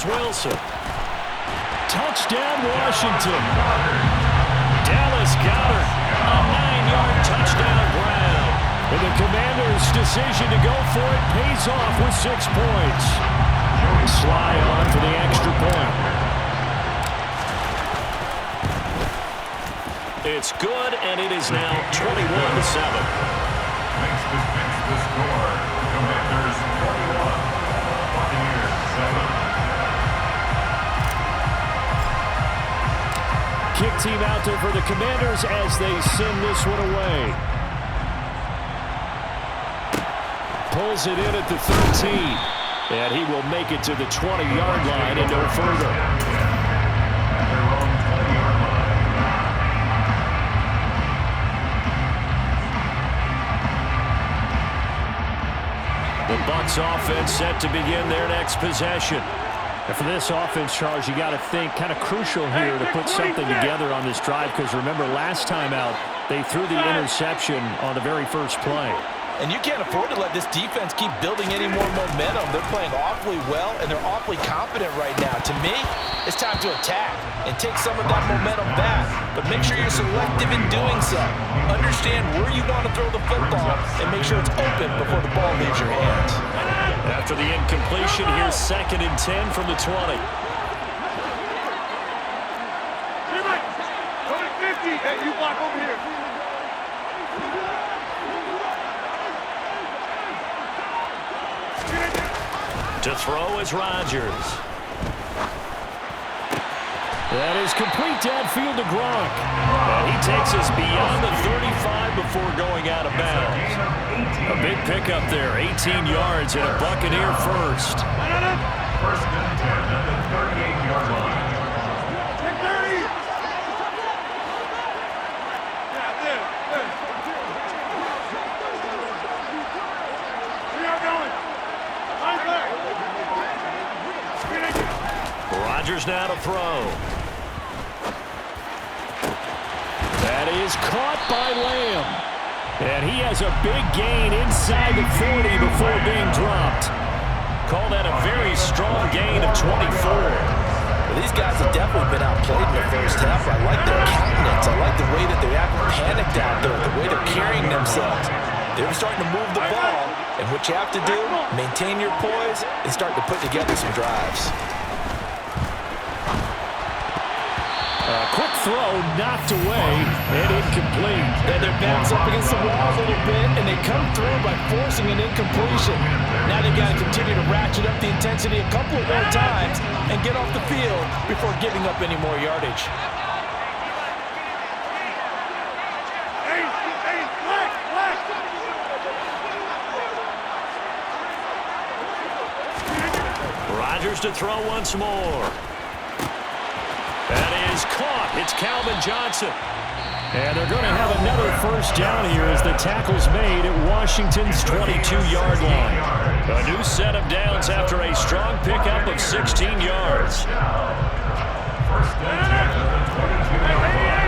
Here's Wilson. Touchdown, Washington. Dallas Goedert, a 9-yard touchdown ground. And the Commanders' decision to go for it pays off with 6 points. Sly on for the extra point. It's good, and it is now 21-7. Makes the score. Commanders 21, Buccaneers 7. Kick team out there for the Commanders as they send this one away. Pulls it in at the 13. And he will make it to the 20-yard line and no further. The Bucs offense set to begin their next possession. And for this offense, Charles, you got to think kind of crucial here to put something together on this drive, because remember last time out they threw the interception on the very first play. And you can't afford to let this defense keep building any more momentum. They're playing awfully well, and they're awfully confident right now. To me, it's time to attack and take some of that momentum back. But make sure you're selective in doing so. Understand where you want to throw the football and make sure it's open before the ball leaves your hands. After the incompletion, here's 2nd and 10 from the 20. Go to 50. Hey, you block over here. To throw is Rodgers. That is complete downfield to Gronk. And he takes us beyond the 35 before going out of bounds. A big pickup there, 18 yards and a Buccaneer first. First and 10 at the 38-yard line. Rodgers now to throw. That is caught by Lamb. And he has a big gain inside the 40 before being dropped. Call that a very strong gain of 24. Well, these guys have definitely been outplayed in the first half. I like their countenance. I like the way that they act panicked out there, the way they're carrying themselves. They're starting to move the ball. And what you have to do, maintain your poise and start to put together some drives. Quick throw, knocked away, and incomplete. Yeah, they're bounced up against the wall a little bit, and they come through by forcing an incompletion. Now they've got to continue to ratchet up the intensity a couple of more times and get off the field before giving up any more yardage. Rodgers to throw once more. That is caught. It's Calvin Johnson. And they're going to have another first down here as the tackle's made at Washington's 22-yard line. A new set of downs after a strong pickup of 16 yards. First and 10 at the 22-yard line.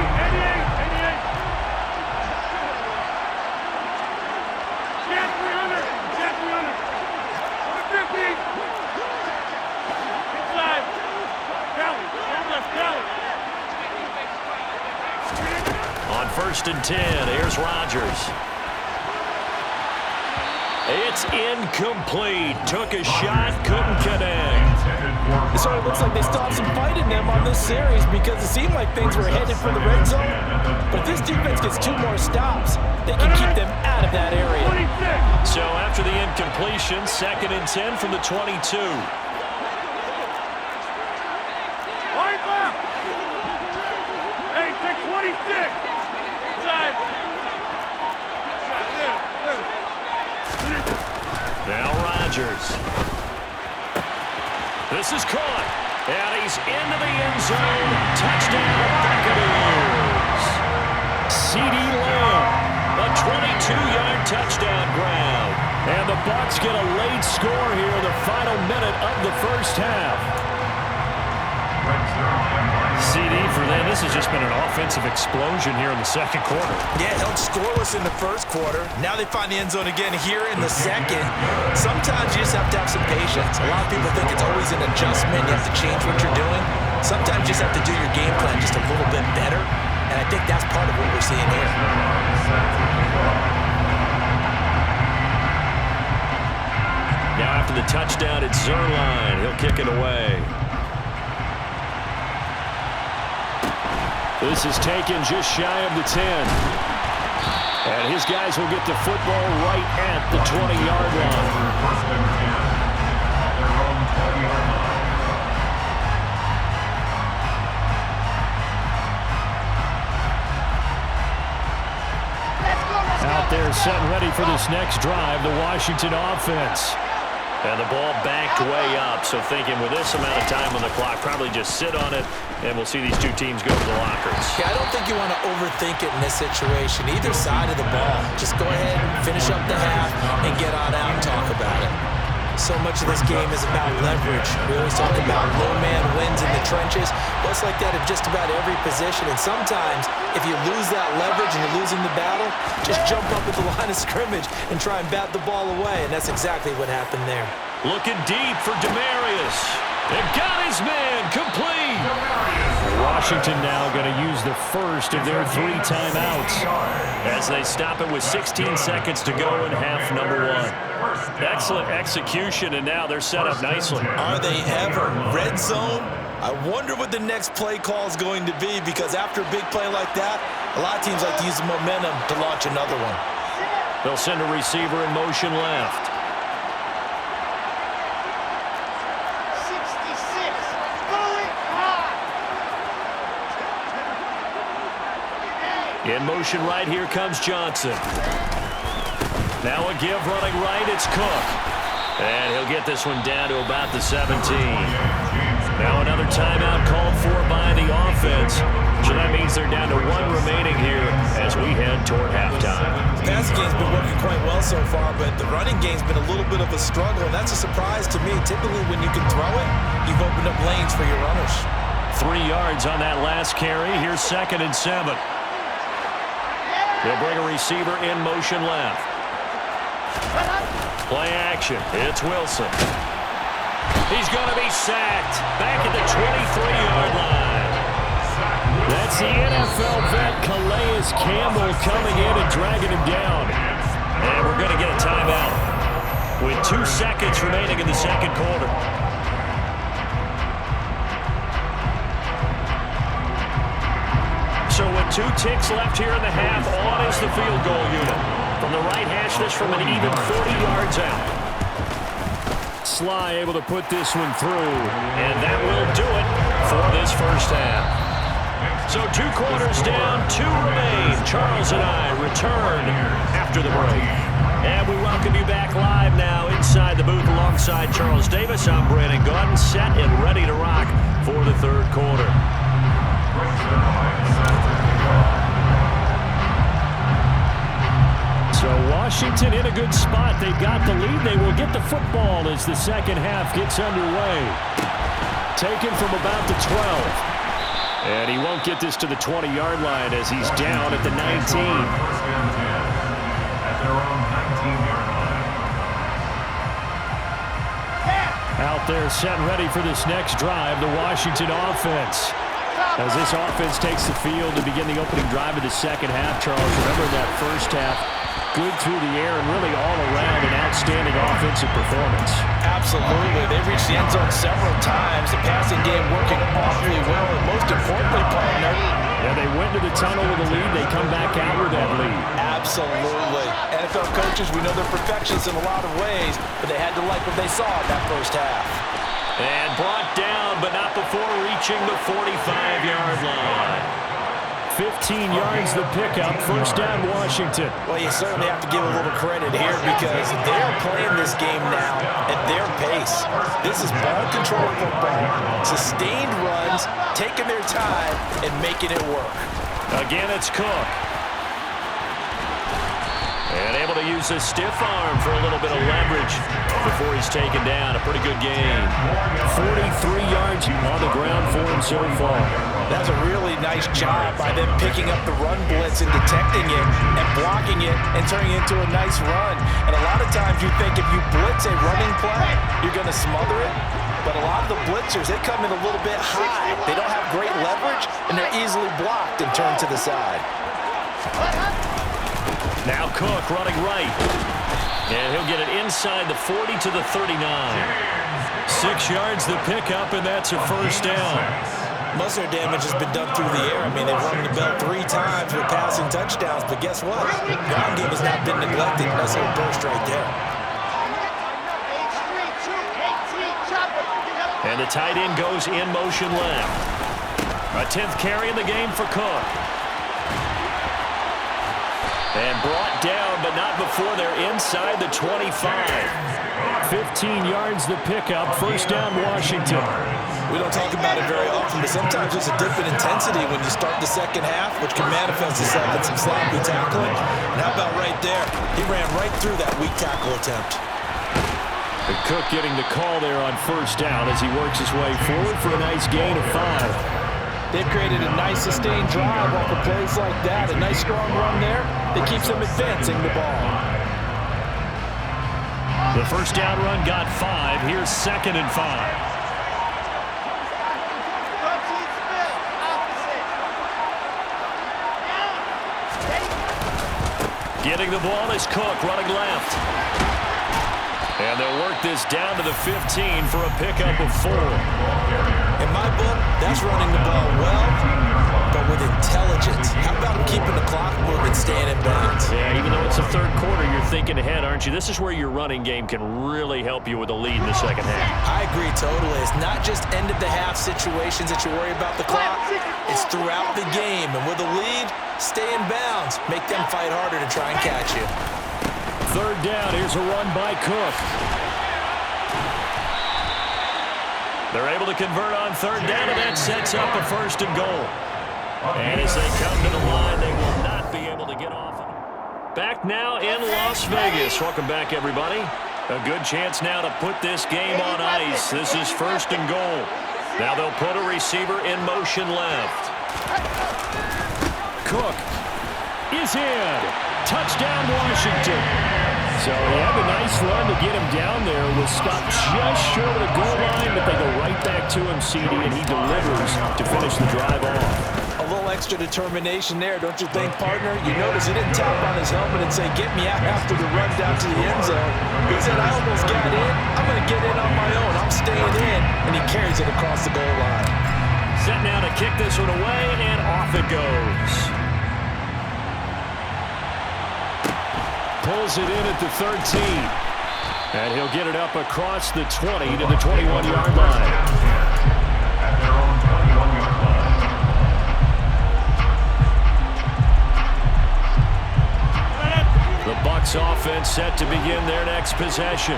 On 1st and 10, here's Rodgers. It's incomplete. Took a shot, couldn't connect. So it looks like they still have some fight in them on this series because it seemed like things were headed for the red zone. But if this defense gets 2 more stops, they can keep them out of that area. So after the incompletion, 2nd and 10 from the 22. Hey, take 26. Now Rodgers. This is caught. And he's into the end zone. Touchdown, Buccaneers. C.D. Lamb, a 22-yard touchdown ground. And the Bucs get a late score here in the final minute of the first half. C.D. for them. This has just been an offensive explosion here in the second quarter. Yeah, held scoreless in the first quarter. Now they find the end zone again here in the second. Sometimes you just have to have some patience. A lot of people think it's always an adjustment. You have to change what you're doing. Sometimes you just have to do your game plan just a little bit better. And I think that's part of what we're seeing here. Now after the touchdown, it's Zerline. He'll kick it away. This is taken just shy of the 10. And his guys will get the football right at the 20-yard line. Out there set and ready for this next drive, the Washington offense. And the ball backed way up, so thinking with this amount of time on the clock, probably just sit on it, and we'll see these two teams go to the lockers. Yeah, I don't think you want to overthink it in this situation. Either side of the ball, just go ahead and finish up the half and get on out and talk about it. So much of this game is about leverage. We always talk about low man wins in the trenches. Well, it's like that in just about every position. And sometimes, if you lose that leverage and you're losing the battle, just jump up at the line of scrimmage and try and bat the ball away. And that's exactly what happened there. Looking deep for Demarius. They've got his man complete. Washington now going to use the first of their 3 timeouts as they stop it with 16 seconds to go in half number 1. Excellent execution, and now they're set up nicely. Are they ever? Red zone? I wonder what the next play call is going to be, because after a big play like that, a lot of teams like to use the momentum to launch another one. They'll send a receiver in motion left. In motion right, here comes Johnson. Now a give running right, it's Cook. And he'll get this one down to about the 17. Now another timeout called for by the offense. So that means they're down to 1 remaining here as we head toward halftime. The passing game's been working quite well so far, but the running game's been a little bit of a struggle, and that's a surprise to me. Typically, when you can throw it, you've opened up lanes for your runners. 3 yards on that last carry. Here's 2nd and 7. They'll bring a receiver in motion left. Play action. It's Wilson. He's going to be sacked back at the 23-yard line. That's the NFL vet Calais Campbell coming in and dragging him down. And we're going to get a timeout with 2 seconds remaining in the second quarter. So with 2 ticks left here in the half, on is the field goal unit. From the right hash, this from an even 40 yards out. Sly able to put this one through, and that will do it for this first half. So 2 quarters down, 2 remain. Charles and I return after the break. And we welcome you back live now inside the booth alongside Charles Davis. I'm Brandon Gaudin, set and ready to rock for the third quarter. So Washington in a good spot. They've got the lead. They will get the football as the second half gets underway. Taken from about the 12. And he won't get this to the 20-yard line as he's down at the 19. Out there set and ready for this next drive, the Washington offense. As this offense takes the field to begin the opening drive of the second half, Charles, remember that first half, good through the air and really all around an outstanding offensive performance. Absolutely. They've reached the end zone several times. The passing game working awfully well, and most importantly, partner. Yeah, they went to the tunnel with a lead. They come back out with that lead. Absolutely. NFL coaches, we know they're perfectionists in a lot of ways, but they had to like what they saw in that first half. And brought down, but not before reaching the 45-yard line. 15 yards the pickup. First down, Washington. Well, you certainly have to give a little credit here because they're playing this game now at their pace. This is ball control football, sustained runs, taking their time, and making it work. Again, it's Cook. And able to use his stiff arm for a little bit of leverage before he's taken down. A pretty good game. 43 yards on the ground for him so far. That's a really nice job by them picking up the run blitz and detecting it and blocking it and turning it into a nice run. And a lot of times you think if you blitz a running play, you're going to smother it. But a lot of the blitzers, they come in a little bit high. They don't have great leverage, and they're easily blocked and turned to the side. Now Cook running right. And he'll get it inside the 40 to the 39. 6 yards the pickup, and that's a first down. Most of their damage has been done through the air. I mean, they've rung the bell 3 times with passing touchdowns, but guess what? Ground game has not been neglected. Nice little burst right there. And the tight end goes in motion left. A 10th carry in the game for Cook. And brought down, but not before they're inside the 25. 15 yards the pickup. First down, Washington. We don't talk about it very often, but sometimes there's a dip in intensity when you start the second half, which can manifest itself in some sloppy tackling. And how about right there? He ran right through that weak tackle attempt. And Cook getting the call there on first down as he works his way forward for a nice gain of 5. They've created a nice sustained drive off of plays like that. A nice strong run there that keeps them advancing the ball. The first down run got 5. Here's 2nd and 5. Getting the ball is Cook running left. And they'll work this down to the 15 for a pickup of 4. In my book, that's running the ball well, but with intelligence. How about him keeping the clock moving, staying in bounds? Yeah, even though it's the third quarter, you're thinking ahead, aren't you? This is where your running game can really help you with a lead in the second half. I agree totally. It's not just end-of-the-half situations that you worry about the clock. It's throughout the game. And with a lead, stay in bounds. Make them fight harder to try and catch you. Third down. Here's a run by Cook. They're able to convert on third down, and that sets up a 1st and goal. And as they come to the line, they will not be able to get off of it. Back now in Las Vegas. Welcome back, everybody. A good chance now to put this game on ice. This is 1st and goal. Now they'll put a receiver in motion left. Cook is in. Touchdown, Washington. So he had a nice run to get him down there. Was stopped just short of the goal line, but they go right back to him, CD, and he delivers to finish the drive off. A little extra determination there, don't you think, partner? You notice he didn't tap on his helmet and say, get me out after the run down to the end zone. He said, I almost got in. I'm going to get in on my own. I'm staying in. And he carries it across the goal line. Set now to kick this one away, and off it goes. Pulls it in at the 13. And he'll get it up across the 20 to the 21-yard line. At their own 21-yard line. The Bucs offense set to begin their next possession.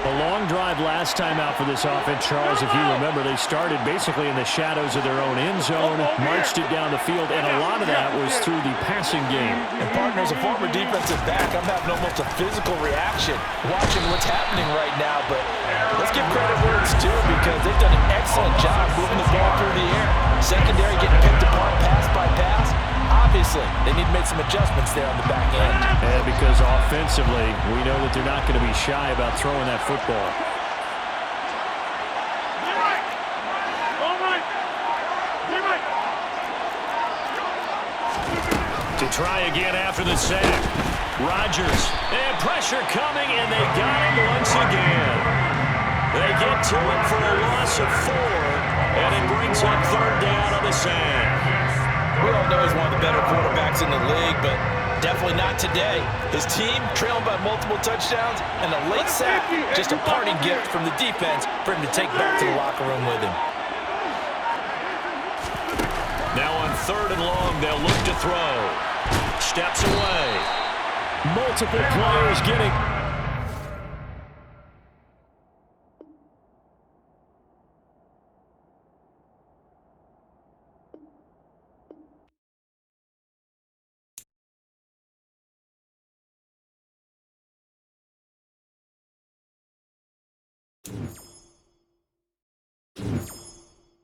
A long drive last time out for this offense, Charles. If you remember, they started basically in the shadows of their own end zone, marched it down the field, and a lot of that was through the passing game. And partner, as a former defensive back, I'm having almost a physical reaction watching what's happening right now. But let's give credit where it's due, because they've done an excellent job moving the ball through the air. Secondary getting picked apart pass by pass. Obviously, they need to make some adjustments there on the back end. And because offensively, we know that they're not going to be shy about throwing that football. To try again after the sack. Rodgers, and pressure coming, and they got him once again. They get to it for a loss of 4, and it brings up third down on the sack. We all know he's one of the better quarterbacks in the league, but definitely not today. His team trailing by multiple touchdowns, and a late sack, just a parting gift from the defense for him to take back to the locker room with him. Now on 3rd and long, they'll look to throw. Steps away. Multiple players getting